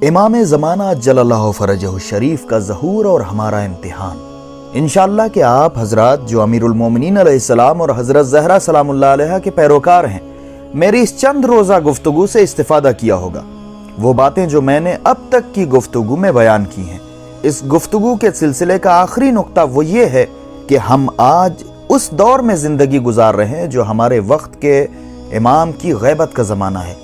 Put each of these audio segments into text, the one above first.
امام زمانہ جل اللہ فرجہ الشریف کا ظہور اور ہمارا امتحان۔ انشاءاللہ کہ آپ حضرات جو امیر المومنین علیہ السلام اور حضرت زہرا سلام اللہ علیہ کے پیروکار ہیں، میری اس چند روزہ گفتگو سے استفادہ کیا ہوگا۔ وہ باتیں جو میں نے اب تک کی گفتگو میں بیان کی ہیں، اس گفتگو کے سلسلے کا آخری نقطہ وہ یہ ہے کہ ہم آج اس دور میں زندگی گزار رہے ہیں جو ہمارے وقت کے امام کی غیبت کا زمانہ ہے۔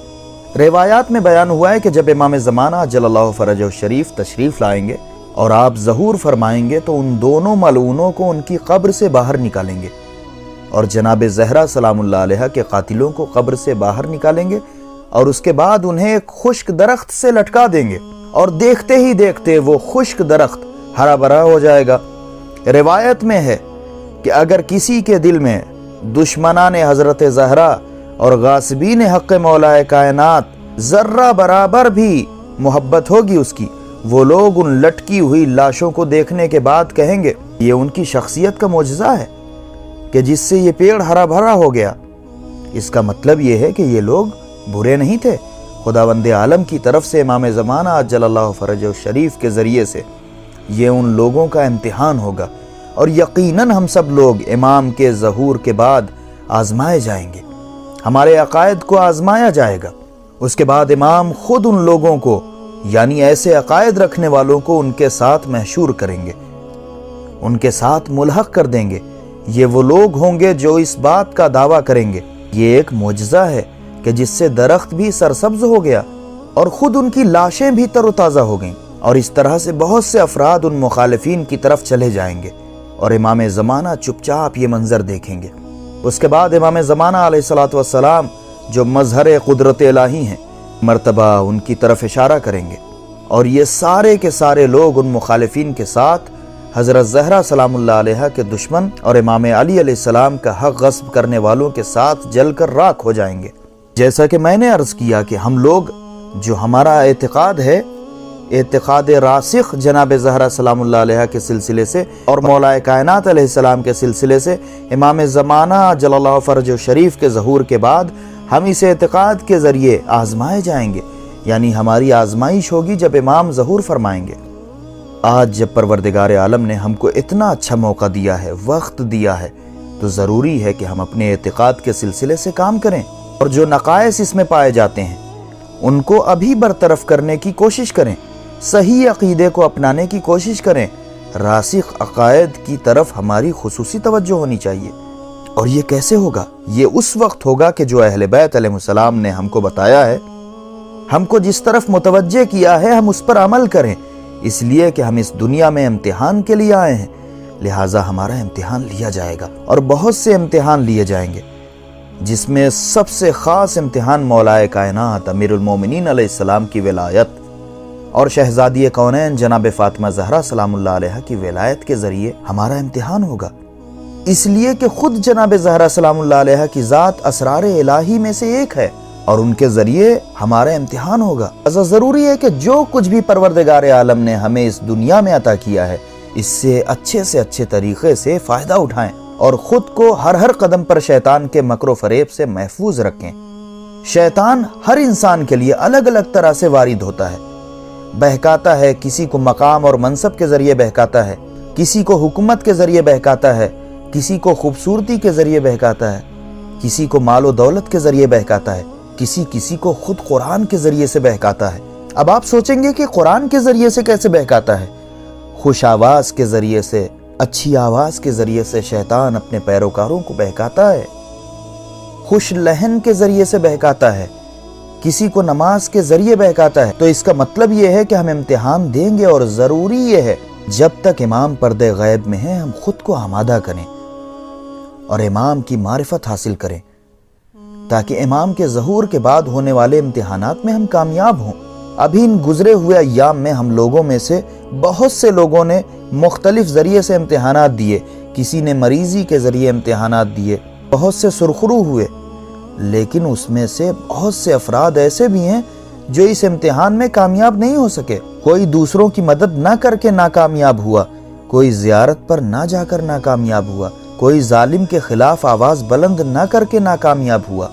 روایات میں بیان ہوا ہے کہ جب امام زمانہ جل اللہ فرجہ الشریف تشریف لائیں گے اور آپ ظہور فرمائیں گے تو ان دونوں ملعونوں کو ان کی قبر سے باہر نکالیں گے، اور جناب زہرا سلام اللہ علیہ کے قاتلوں کو قبر سے باہر نکالیں گے، اور اس کے بعد انہیں ایک خشک درخت سے لٹکا دیں گے، اور دیکھتے ہی دیکھتے وہ خشک درخت ہرا بھرا ہو جائے گا۔ روایت میں ہے کہ اگر کسی کے دل میں دشمنان حضرت زہرا اور غاصبین حق مولا کائنات ذرہ برابر بھی محبت ہوگی اس کی، وہ لوگ ان لٹکی ہوئی لاشوں کو دیکھنے کے بعد کہیں گے یہ ان کی شخصیت کا معجزہ ہے کہ جس سے یہ پیڑ ہرا بھرا ہو گیا۔ اس کا مطلب یہ ہے کہ یہ لوگ برے نہیں تھے، خداوند عالم کی طرف سے امام زمانہ جل اللہ فرجہ الشریف کے ذریعے سے یہ ان لوگوں کا امتحان ہوگا، اور یقیناً ہم سب لوگ امام کے ظہور کے بعد آزمائے جائیں گے، ہمارے عقائد کو آزمایا جائے گا۔ اس کے بعد امام خود ان لوگوں کو، یعنی ایسے عقائد رکھنے والوں کو ان کے ساتھ محشور کریں گے، ان کے ساتھ ملحق کر دیں گے۔ یہ وہ لوگ ہوں گے جو اس بات کا دعویٰ کریں گے یہ ایک معجزہ ہے کہ جس سے درخت بھی سرسبز ہو گیا اور خود ان کی لاشیں بھی تر و تازہ ہو گئیں، اور اس طرح سے بہت سے افراد ان مخالفین کی طرف چلے جائیں گے، اور امام زمانہ چپ چاپ یہ منظر دیکھیں گے۔ اس کے بعد امام زمانہ علیہ السلام جو مظہر قدرت الہی ہیں، مرتبہ ان کی طرف اشارہ کریں گے، اور یہ سارے کے سارے لوگ ان مخالفین کے ساتھ حضرت زہرا سلام اللہ علیہ کے دشمن اور امام علی علیہ السلام کا حق غصب کرنے والوں کے ساتھ جل کر راکھ ہو جائیں گے۔ جیسا کہ میں نے عرض کیا کہ ہم لوگ جو ہمارا اعتقاد ہے، اعتقاد راسخ جناب زہرا سلام اللہ علیہ کے سلسلے سے اور مولا کائنات علیہ السلام کے سلسلے سے، امام زمانہ جل اللہ فرجہ الشریف کے ظہور کے بعد ہم اس اعتقاد کے ذریعے آزمائے جائیں گے، یعنی ہماری آزمائش ہوگی جب امام ظہور فرمائیں گے۔ آج جب پروردگار عالم نے ہم کو اتنا اچھا موقع دیا ہے، وقت دیا ہے، تو ضروری ہے کہ ہم اپنے اعتقاد کے سلسلے سے کام کریں، اور جو نقائص اس میں پائے جاتے ہیں ان کو ابھی برطرف کرنے کی کوشش کریں، صحیح عقیدے کو اپنانے کی کوشش کریں، راسخ عقائد کی طرف ہماری خصوصی توجہ ہونی چاہیے۔ اور یہ کیسے ہوگا؟ یہ اس وقت ہوگا کہ جو اہل بیت علیہ السلام نے ہم کو بتایا ہے، ہم کو جس طرف متوجہ کیا ہے، ہم اس پر عمل کریں، اس لیے کہ ہم اس دنیا میں امتحان کے لیے آئے ہیں، لہٰذا ہمارا امتحان لیا جائے گا، اور بہت سے امتحان لیے جائیں گے، جس میں سب سے خاص امتحان مولا کائنات امیر المومنین علیہ السلام کی ولایت اور شہزادی کونین جناب فاطمہ زہرا سلام اللہ علیہ کی ولایت کے ذریعے ہمارا امتحان ہوگا، اس لیے کہ خود جناب زہرا سلام اللہ علیہ کی ذات اسرار الہی میں سے ایک ہے، اور ان کے ذریعے ہمارا امتحان ہوگا۔ ایسا ضروری ہے کہ جو کچھ بھی پروردگار عالم نے ہمیں اس دنیا میں عطا کیا ہے، اس سے اچھے طریقے سے فائدہ اٹھائیں، اور خود کو ہر قدم پر شیطان کے مکر و فریب سے محفوظ رکھیں۔ شیطان ہر انسان کے لیے الگ الگ طرح سے وارد ہوتا ہے، بہکاتا ہے، کسی کو مقام اور منصب کے ذریعے بہکاتا ہے، کسی کو حکومت کے ذریعے بہکاتا ہے، کسی کو خوبصورتی کے ذریعے بہکاتا ہے، کسی کو مال و دولت کے ذریعے بہکاتا ہے، کسی کو خود قرآن کے ذریعے سے بہکاتا ہے۔ اب آپ سوچیں گے کہ قرآن کے ذریعے سے کیسے بہکاتا ہے؟ خوش آواز کے ذریعے سے، اچھی آواز کے ذریعے سے شیطان اپنے پیروکاروں کو بہکاتا ہے، خوش لہن کے ذریعے سے بہکاتا ہے، کسی کو نماز کے ذریعے بہکاتا ہے۔ تو اس کا مطلب یہ ہے کہ ہم امتحان دیں گے، اور ضروری یہ ہے جب تک امام پردے غیب میں ہیں ہم خود کو آمادہ کریں اور امام کی معرفت حاصل کریں تاکہ امام کے ظہور کے بعد ہونے والے امتحانات میں ہم کامیاب ہوں۔ ابھی ان گزرے ہوئے ایام میں ہم لوگوں میں سے بہت سے لوگوں نے مختلف ذریعے سے امتحانات دیے، کسی نے مریضی کے ذریعے امتحانات دیے، بہت سے سرخرو ہوئے، لیکن اس میں سے بہت سے افراد ایسے بھی ہیں جو اس امتحان میں کامیاب نہیں ہو سکے۔ کوئی دوسروں کی مدد نہ کر کے ناکامیاب ہوا، کوئی زیارت پر نہ جا کر ناکامیاب ہوا، کوئی ظالم کے خلاف آواز بلند نہ کر کے ناکامیاب ہوا۔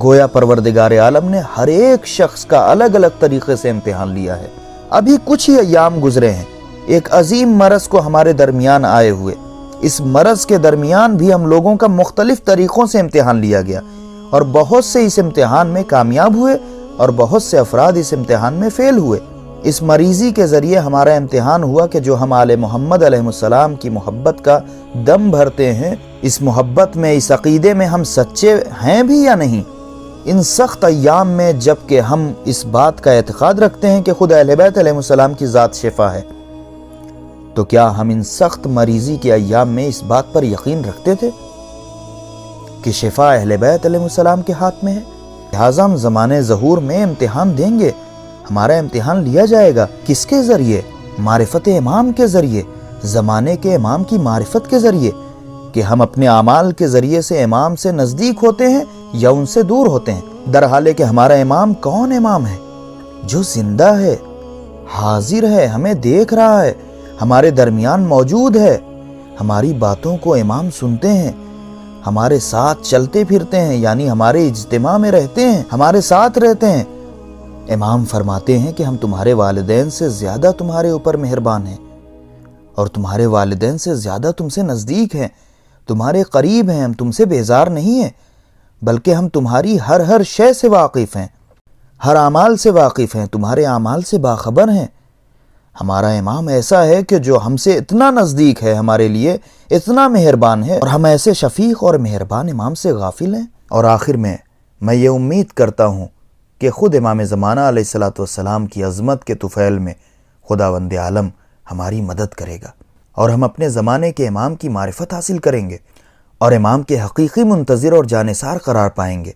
گویا پروردگار عالم نے ہر ایک شخص کا الگ الگ طریقے سے امتحان لیا ہے۔ ابھی کچھ ہی ایام گزرے ہیں ایک عظیم مرض کو ہمارے درمیان آئے ہوئے۔ اس مرض کے درمیان بھی ہم لوگوں کا مختلف طریقوں سے امتحان لیا گیا اور بہت سے اس امتحان میں کامیاب ہوئے اور بہت سے افراد اس امتحان میں فیل ہوئے۔ اس مریضی کے ذریعے ہمارا امتحان ہوا کہ جو ہم آل محمد علیہ السلام کی محبت کا دم بھرتے ہیں، اس محبت میں، اس عقیدے میں ہم سچے ہیں بھی یا نہیں۔ ان سخت ایام میں جبکہ ہم اس بات کا اعتقاد رکھتے ہیں کہ خود اہل بیت علیہ السلام کی ذات شفا ہے، تو کیا ہم ان سخت مریضی کے ایام میں اس بات پر یقین رکھتے تھے کہ شفا اہل بیت علیہ السلام کے ہاتھ میں ہے؟ لہٰذا ہم زمانے ظہور میں امتحان دیں گے۔ ہمارا امتحان لیا جائے گا کس کے ذریعے؟ معرفت امام کے ذریعے، زمانے کے امام کی معرفت کے ذریعے، کہ ہم اپنے اعمال کے ذریعے سے امام سے نزدیک ہوتے ہیں یا ان سے دور ہوتے ہیں۔ درحالے کہ ہمارا امام کون امام ہے؟ جو زندہ ہے، حاضر ہے، ہمیں دیکھ رہا ہے، ہمارے درمیان موجود ہے، ہماری باتوں کو امام سنتے ہیں، ہمارے ساتھ چلتے پھرتے ہیں، یعنی ہمارے اجتماع میں رہتے ہیں، ہمارے ساتھ رہتے ہیں۔ امام فرماتے ہیں کہ ہم تمہارے والدین سے زیادہ تمہارے اوپر مہربان ہیں اور تمہارے والدین سے زیادہ تم سے نزدیک ہیں، تمہارے قریب ہیں، ہم تم سے بیزار نہیں ہیں، بلکہ ہم تمہاری ہر شے سے واقف ہیں، ہر اعمال سے واقف ہیں، تمہارے اعمال سے باخبر ہیں۔ ہمارا امام ایسا ہے کہ جو ہم سے اتنا نزدیک ہے، ہمارے لیے اتنا مہربان ہے، اور ہم ایسے شفیق اور مہربان امام سے غافل ہیں۔ اور آخر میں یہ امید کرتا ہوں کہ خود امام زمانہ علیہ السلام کی عظمت کے طفیل میں خداوند عالم ہماری مدد کرے گا اور ہم اپنے زمانے کے امام کی معرفت حاصل کریں گے اور امام کے حقیقی منتظر اور جانثار قرار پائیں گے،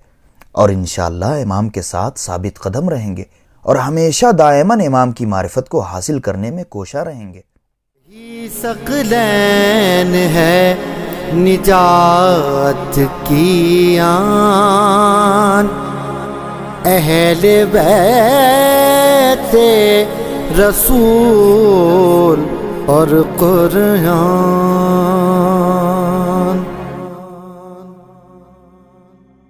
اور انشاءاللہ امام کے ساتھ ثابت قدم رہیں گے اور ہمیشہ دائماً امام کی معرفت کو حاصل کرنے میں کوشاں رہیں گے۔ ثقلین ہے نجات کی آن، اہل بیت رسول اور قرآن۔